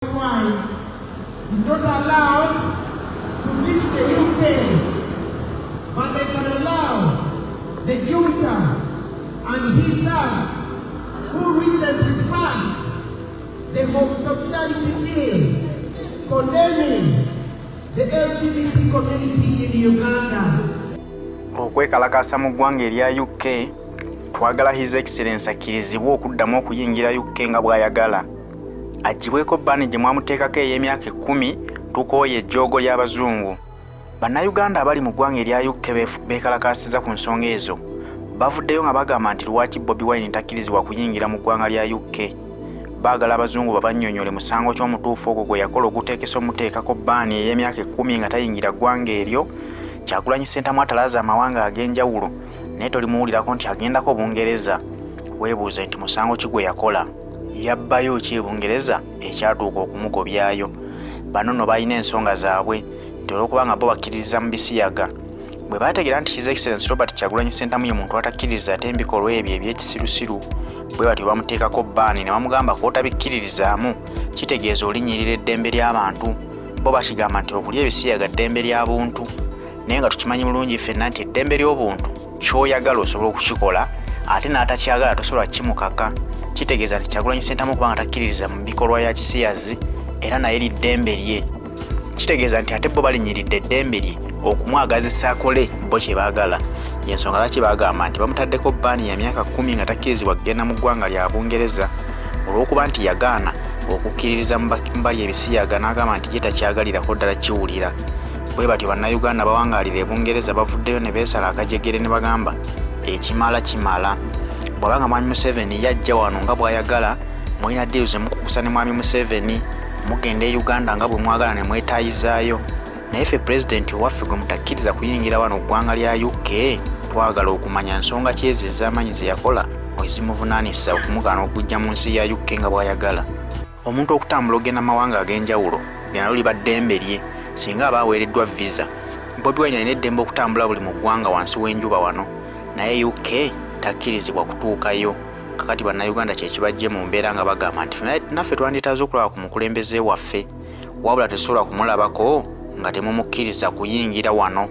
Why is not allowed to reach the UK, but they can allow the junta and his sons who recently passed the homosexuality bill condemning the LGBT community in Uganda. Okwekalakaasa mu ggwanga erya UK, twagala His Excellency akkirizibwe okuddamu okuyingira UK nga bw'ayagala. Agibweko bbaani gye mwamuteekako ey'emyaka 10 tukooye ejjoogo ly'abazungu. Bannayuganda abali mu ggwanga erya UK beekalakaasiza ku nsonga ezo. Bavuddeyo nga bagamba nti lwaki Bobi Wine takkirizibwa kuyingira mu ggwanga lya UK. Baagala abazungu babannyonnyole musango ky'omutuufu ogwo gwe yakola oguteekesa omuteekako bbaani ey'emyaka 10 nga tayingira ggwanga eryo. Kyagulanyi Ssentamu atalaaza amawanga ag'enjawulo naye tolimuwulirako nti agendako Bungereza. Weebuuze nti musango ki gwe yakola? Yabbayo ki e Bungereza ekyatuuka okumugobyayo? Bano nno balina ensonga zaabwe nti olw'okuba nga bo bakkiririza mu bisiyaga. Bwe baategeera nti His Excellency Robert Kyagulanyi Ssentamu ye muntu atakkiririza ate ebikolwa ebyo eby'ekisirusiru, bwe batyo bamuteekako bbaani ne bamugamba k'otabikkiririzaamu kitegeeza olinyirira eddembe ly'abantu. Bo bakigamba nti okulya ebisiyaga ddembe lya buntu, naye nga tukimanyi bulungi ffenna nti eddembe ly'obuntu ky'oyagala osobola okukikola ate n'atakyagala tosobola kimukaka. Kitegeeza nti Kyagulanyi Ssentamu kubanga takkiririza mu bikolwa ya kisiyazi era naye liddembe lye. Kitegeeza nti ate bo balinyiridde eddembe lye okumwagazisa akole bo kye baagala. Y'ensonga lwaki baagamba nti bamutaddeko bbaani ya myaka 10 nga takkirizibwa kugenda mu ggwanga lya Bungereza olw'okuba nti yagaana okukkiririza mu bali ebisiyaga n'agamba nti ye takyagalirako ddala kiwulira. Bwe batyo bannayuganda bawangaalira e Bungereza bavuddeyo ne beesala akajegere ne bagamba ekimala kimala. Bw'abanga Mwami Museveni yajja wano nga bw'ayagala, mulina ddiiru ze mukukusa ne Mwami Museveni, mugenda e Uganda nga bwe mwagala ne mwetaayizaayo. Naye ffe pulezidenti owaffe gwe mutakkiriza kuyingira wano ggwanga lya UK, twagala okumanya nsonga ki ezo ez'amaanyi ze yakola ezimuvunaanisa okumugaana okujja mu nsi ya UK nga bw'ayagala. Omuntu okutambula ogenda mawanga ag'enjawulo lyano liba ddembe lye singa aba aweereddwa visa. Bobi Wine alina eddembe okutambula buli mu ggwanga wansi w'enjuba wano, naye UK takkirizibwa kutuukayo. Kakati bannayuganda kye kibajje mu mbeera nga bagamba nti naffe twanditaaze okulaba ku mukulembeze waffe, wabula tetusobola kumulabako nga temumukkiriza kuyingira wano.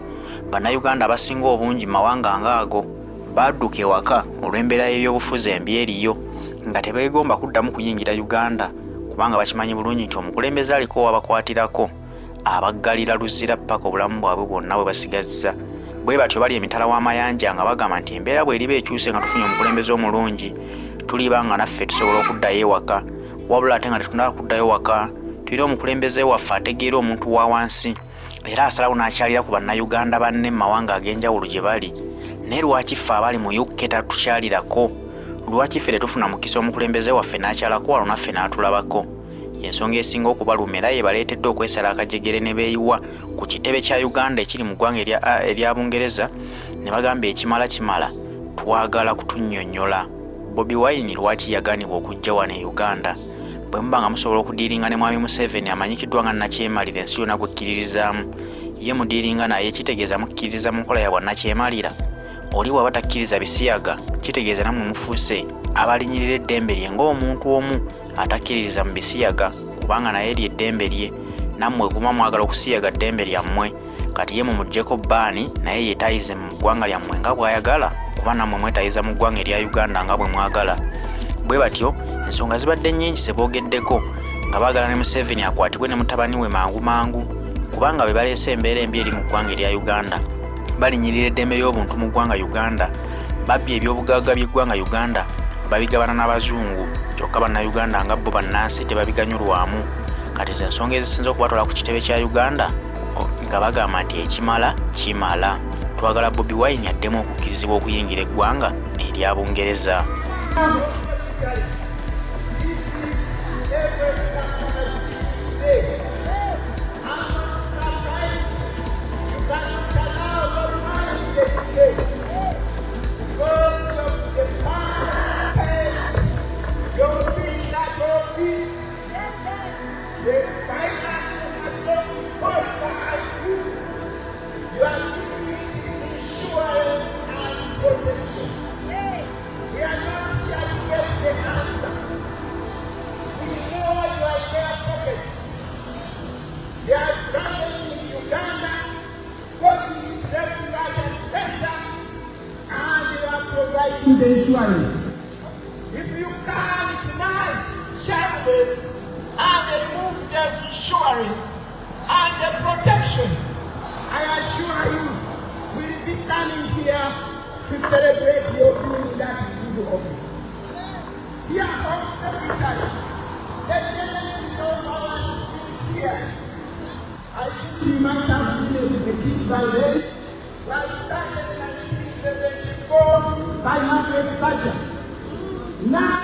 Bannayuganda abasinga obungi mawanga ng'ago badduka ewaka olw'embeera y'ebyobufuzi embi eriyo nga tebeegomba kuddamu kuyingira Uganda kubanga bakimanyi bulungi nti omukulembeze aliko wabakwatirako abaggalira luzira paka obulamu bwabwe bwonna bwe basigazza. Bwe batyo bali emitala w'amayanja nga bagamba nti embeera bw'eriba ekyuse nga tufunye omukulembeze omulungi tuliba nga naffe tusobola okuddayo ewaka, wabula ate nga tetunaba kuddayo waka tulina omukulembeze waffe ategeera omuntu wa wansi era asalawo n'akyalira ku bannayuganda banne mu mawanga ag'enjawulo gye bali. Naye lwaki ffe abali mu UK tatukyalirako? Lwaki ffe tetufuna mukisa omukulembeze waffe n'akyalako wano naffe n'atulabako? Ensonga esinga okubalumira ye baleetedde okwesala akajegere ne beeyiwa ku kitebe kya Uganda ekiri mu ggwanga erya Bungereza ne bagamba ekimala kimala twagala kutunnyonnyola. Bobi Wine lwaki yagaanibwa okujja wano e Uganda? Bwe muba nga musobola okudiiringa ne Mwami Museveni amanyikiddwa nga nnakyemalira ensi yonna gwekkiririzaamu, ye mudiiringa naye kitegeeza mukkiririza mu nkola ya bwannakyemalira. Oli bw'aba takkiriza bisiyaga kitegeeza nammwe mufuuse abalinyirira eddembe lye ng'omuntu omu atakkiririza mu bisiyaga kubanga naye lye eddembe lye, nammwe guma mwagala okusiyaga ddembe lyammwe. Kati ye mumuggyeko bbaani naye yeetayize mu ggwanga lyammwe nga bw'ayagala kuba nammwe mwetayiza mu ggwanga erya Uganda nga bwe mwagala. Bwe batyo ensonga zibadde nnyingi ze boogeddeko nga baagala ne Museveni akwatibwe ne mutabani we mangu mangu kubanga be baleese embeera embi eri mu ggwanga erya Uganda. Balinyirira eddembe ly'obuntu mu ggwanga Uganda, babbye ebyobugagga by'eggwanga Uganda babigabana n'abazungu, kyokka bannayuganda nga bo bannansi tebabiganyulwamu. Kati ze ensonga ezisinza okubatwala ku kitebe kya Uganda nga bagamba nti ekimala kimala. Twagala Bobi Wine addemu okukkirizibwa okuyingira eggwanga erya Bungereza. We know you are there. regarding the insurance. If you can tonight check them and remove the insurance and the protection, I assure you, we'll be coming here to celebrate your doing that good office. Dear Home Secretary, the genesis of our spirit here, I think we might have been able to keep by then, was started in 1974 by Margaret Thatcher. Now,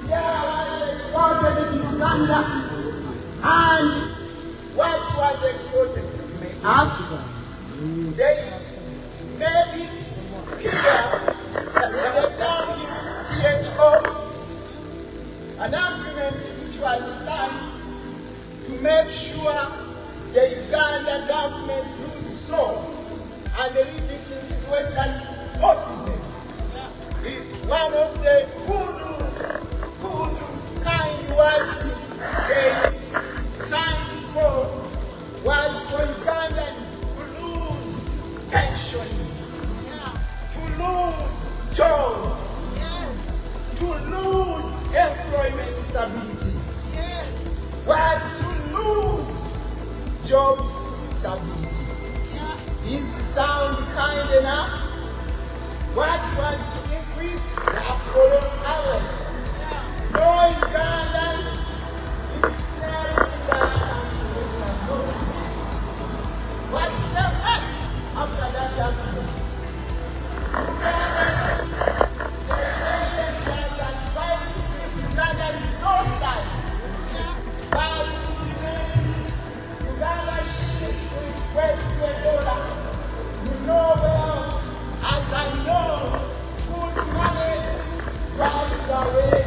there was exported in Uganda, and what was exported? You may ask them. They made it clear that they don't give THO an agreement which was signed to make sure the Uganda government loses soul and they leave it in these Western offices. It's one of the good kind words they signed for was for Ugandans to lose pensions, to lose jobs, to lose employment stability, was to lose job stability. Is sound kind enough? What was to increase the Apollo hours? No Ugandan is selling that. What tell us after that happened? Ugandans no side. By Uganda shillings to $12. You know well, as I know, good money drives away.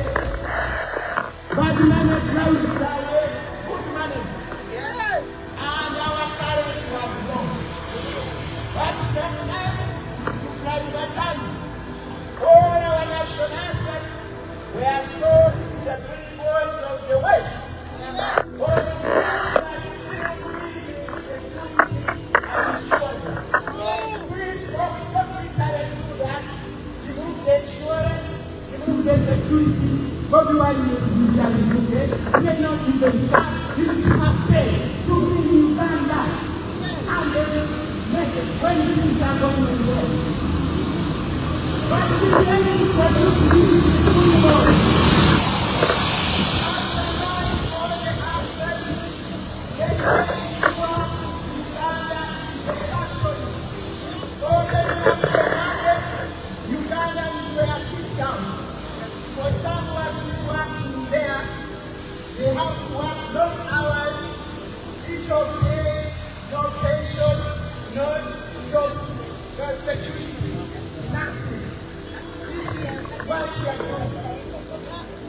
Bad money drives away good money. Yes. And our currency was lost. What came next is to privatize. All our national assets were sold to the big boys of the West. All the the security, Bobi wine is they not even start, you have paid to bring Uganda and they will make it when things are going well. But the enemy for you to do is more. They have to work long hours, each of day, no pension, no jobs, no security, nothing. This is what we are doing.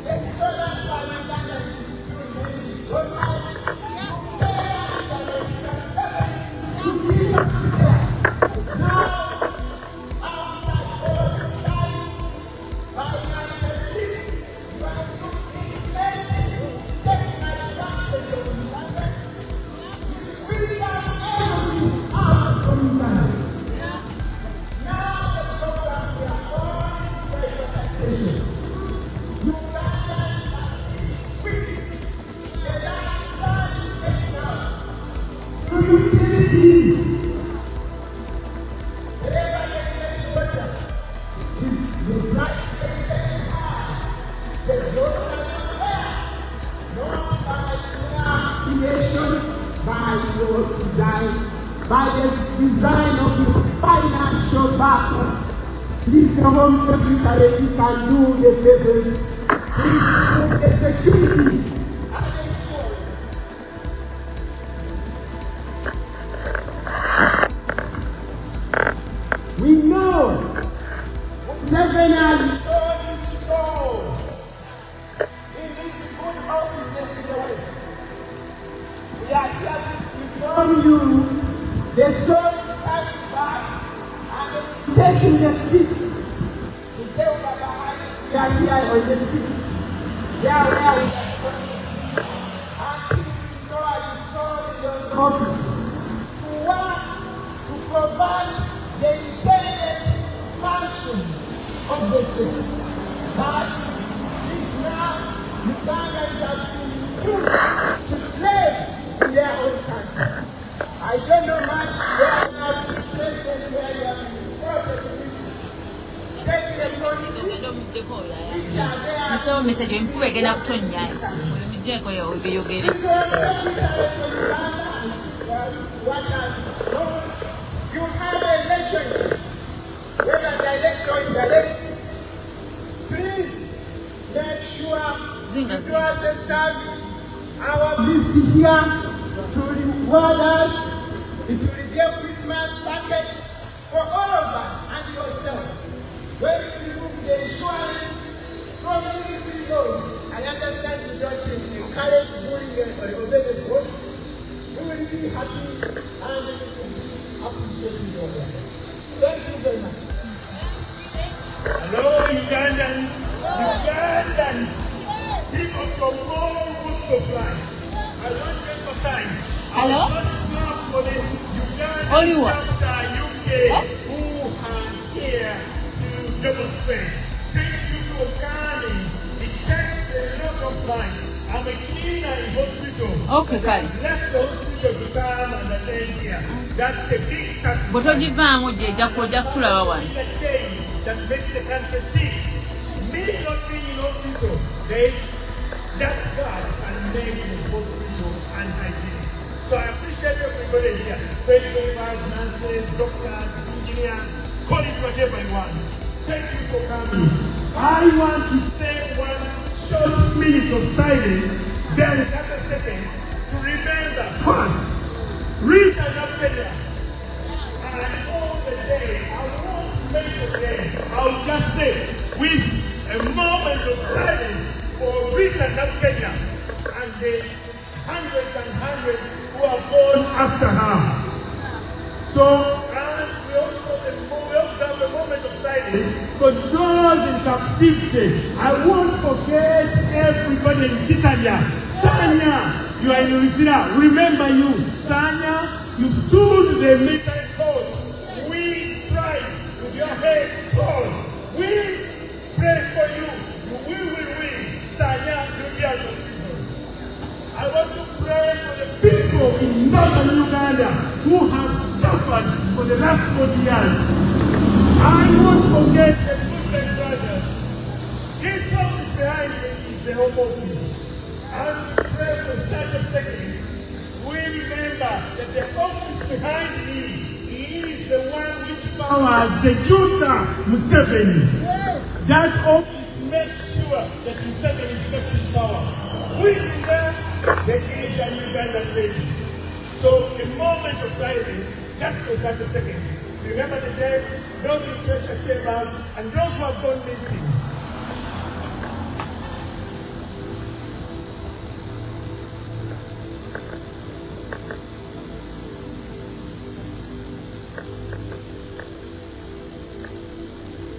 The solar power balance is doing many society. Now, after all this time, by 96, you are looking by the design of the financial backers. Please, the Home Secretary, you can do the favors. Please put the security and insurance. We know 7 has sold his soul in these good offices in the West. We are here to inform you. The soul is coming back and taking the seats. We are here on the seats. They are where we are supposed to be. Until we saw the soul in those offices. To work, to provide the intended functions of the city. But now, Ugandans have been reduced to slaves in their own country. I don't know much where you have been places where you have been sorted in this. Taking the policies which are there. So, Mr. Jim, we're going to have to you have a relationship, whether direct or indirect. Please make sure you do us a service. Our visit here to reward us. It will be a Christmas package for all of us and yourself. When you remove the insurance from these videos, I understand you don't encourage bullying or obey the votes. We will be happy and appreciate your work. Thank you very much. Hello, Ugandans. Ugandans. People from all walks of life. I want to emphasize. Hello? For the Uganda chapter UK who are here to demonstrate. Thank you for coming. It takes a lot of time. I'm a cleaner in hospital. Okay, Kali. Left the hospital to come and attend here. That's a big sacrifice. But what you found with the that makes the country tick. Me not being in hospital, that God can make the hospital unhygienic. So I appreciate everybody here. Medical nurses, doctors, engineers, call it whatever you want. Thank you for coming. I want to say one short minute of silence, then 30 seconds, to remember first, read an opinion. And all the day, I won't make it today. I'll just say, with a moment of silence for Rita and Kenya and the hundreds and hundreds who are born after her. So, and we also have a moment of silence for those in captivity. I won't forget everybody in Kitanya. Sanya, you are in Louisiana. Remember you. Sanya, you stood the military court. We cried with your head torn. We pray for you. We will win. Sanya, you are the people. I want to pray for the people in northern Uganda who have suffered for the last 40 years. I won't forget the Muslim brothers. This office behind me is the home office. As we pray for 30 seconds, we remember that the office behind me is the one which powers the junta Museveni. Yes. That office makes sure that Museveni is kept in power. Who is in there? The Asian Ugandan lady. So a moment of silence, just for 30 seconds. Remember the dead, those in treasure chambers, and those who have gone missing.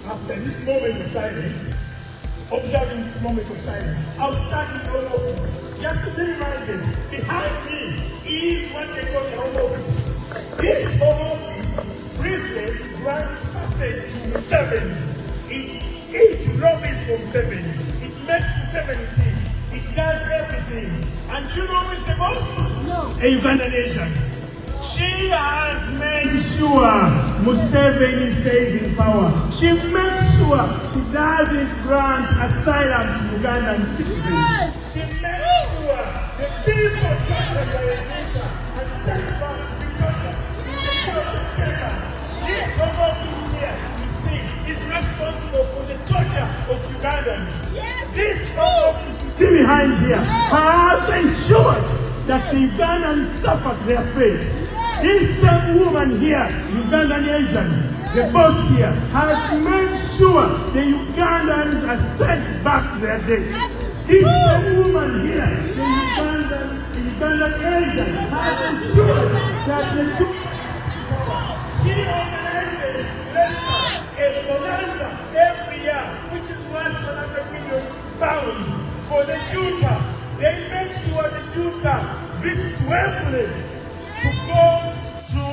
After this moment of silence, observing this moment of silence, I'll start with the home office. Just to be reminded, behind me is what they call the home office. This home office briefly grants passage to 7. It lobbies from 7. It makes 70. It does everything. And you know who is the boss? No. A Ugandan nation. She has made sure Museveni stays in power. She makes sure she doesn't grant asylum to Ugandan citizens. Yes. She makes sure the people tortured by Alina and sent back to Uganda. This home office here, you see, is responsible for the torture of Ugandans. Yes. This home office you see behind here has ensured that the Ugandans suffered their fate. This same woman here, Ugandan Asian, the boss here, has made sure the Ugandans are sent back to their days. This same woman here, the Ugandan Asian, has ensured that the she organizes a bonanza every year, which is worth £100 million for the junta. They make sure the junta visits Wembley to go to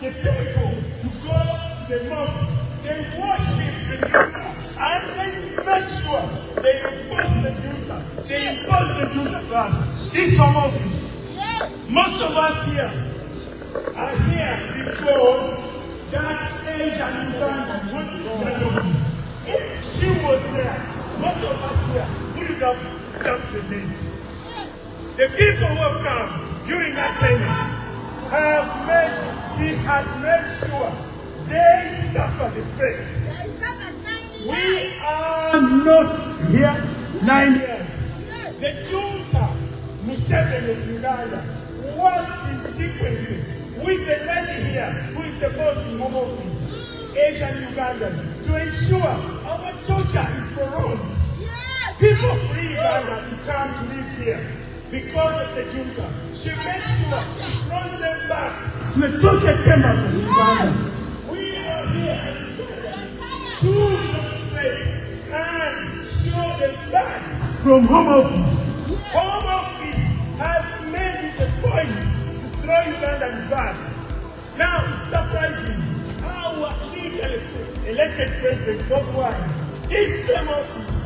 the temple, to go to the mosque. They worship the junta And they make sure they enforce the junta. They enforce the junta class. This home office. Yes. Most of us here are here because that Asian Uganda would be the office. If she was there, most of us here would have jumped the name. Yes. The people who have come during that time she has made sure they suffer the fate. We are not here 9 years. The junta, Museveni of Uganda, works in sequence with the lady here, who is the boss in home office, Asian Ugandan, to ensure our torture is prolonged. People flee Uganda to come to live here because of the junta. She makes sure she throws them back to the torture chambers of Uganda. We are here to demonstrate and show them back from home office. Home office has made it a point to throw Ugandans back. Now it's surprising. Our legally elected president, Bobi, this same office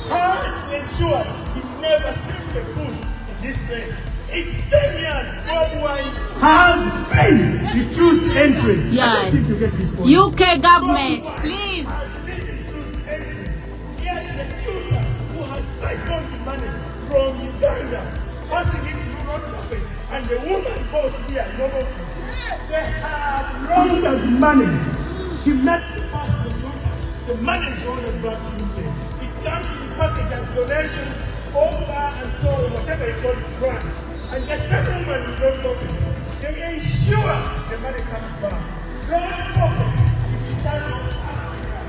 has ensured he never steals the food in this place. It's 10 years Bobi has been refused entry. Yeah. I don't think you get this point. UK government, please. Has been refused entry. Yes, the user who has siphoned the money from Uganda, passing it through road market, and the woman boss here, they have laundered money. She met the pass the junta. The money is laundered back to UK. It comes in package as donations, over and so on, whatever you call it, grant. And the settlement is not open. They ensure the money comes back. Don't open. It's the child of Africa.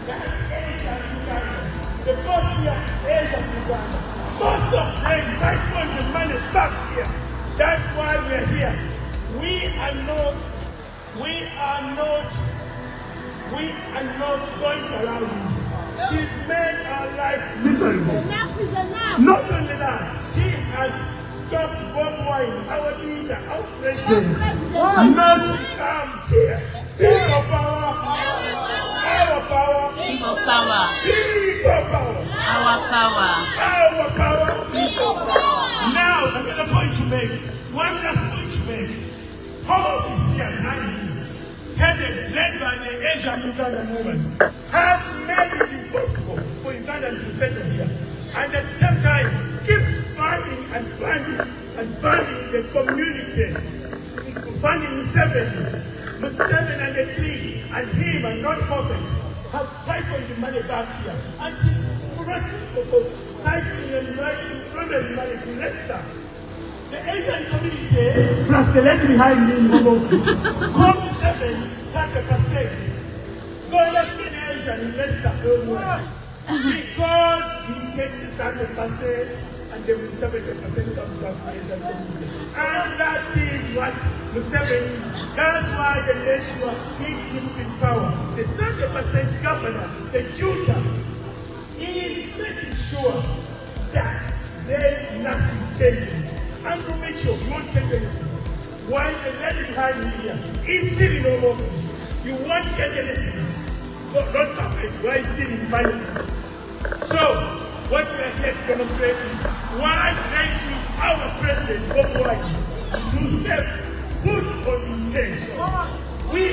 That Asian Uganda. The boss here, Asian Uganda. Most of them siphon the money back here. That's why we're here. We are not going to allow this. She's made our life miserable. Enough is enough. Not only that, she has stopped Bobi, our leader, our president, not to come here. People power, our power, People power. people power, Our power. our power, people power. Now, another point to make. One last point to make. Home office here, led by the Asian Ugandan woman, has made it impossible for Ugandans to settle here. And at the same time, keeps funding the community, funding Museveni and the clique, and him and non-profit have siphoned the money back here. And she's responsible for siphoning and running money to Leicester. The Asian community, plus the lady behind me in the office, come 30%. Go let's be Asian in Leicester, because he takes the 30% and the 70% comes back to Asian community. And that is what Museveni, that's why the nation he keeps in power. The 30% governor, the junta, is making sure that nothing changes. Andrew Mitchell, you won't change anything. Why the lady behind me here is still in home office. You won't change anything. Don't happen. Why is still in finance? So, what we are here to demonstrate is why they use our president, Bobi, to step foot on the table. We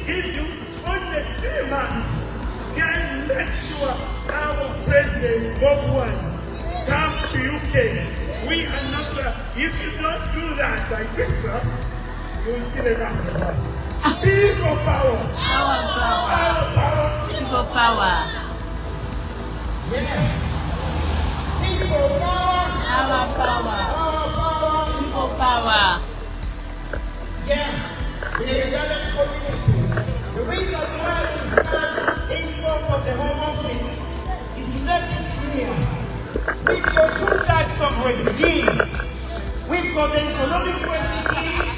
give you only 3 months. Can make sure our president, Bobi, comes to UK. We are not gonna, if you don't do that by Christmas, you will see the rest of us. People power. Our power. Our power. People power. Yeah. People power. Our power. Our power. People power. Yeah. The Ugandan community. The reason why we stand in front of the Home Office is making clear. We've got 2 types of refugees. We've got the economic refugees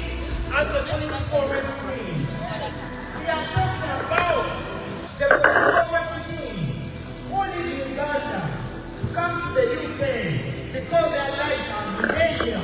and the political refugees. We are talking about the political refugees who live in Uganda, come to the UK because their lives are in danger.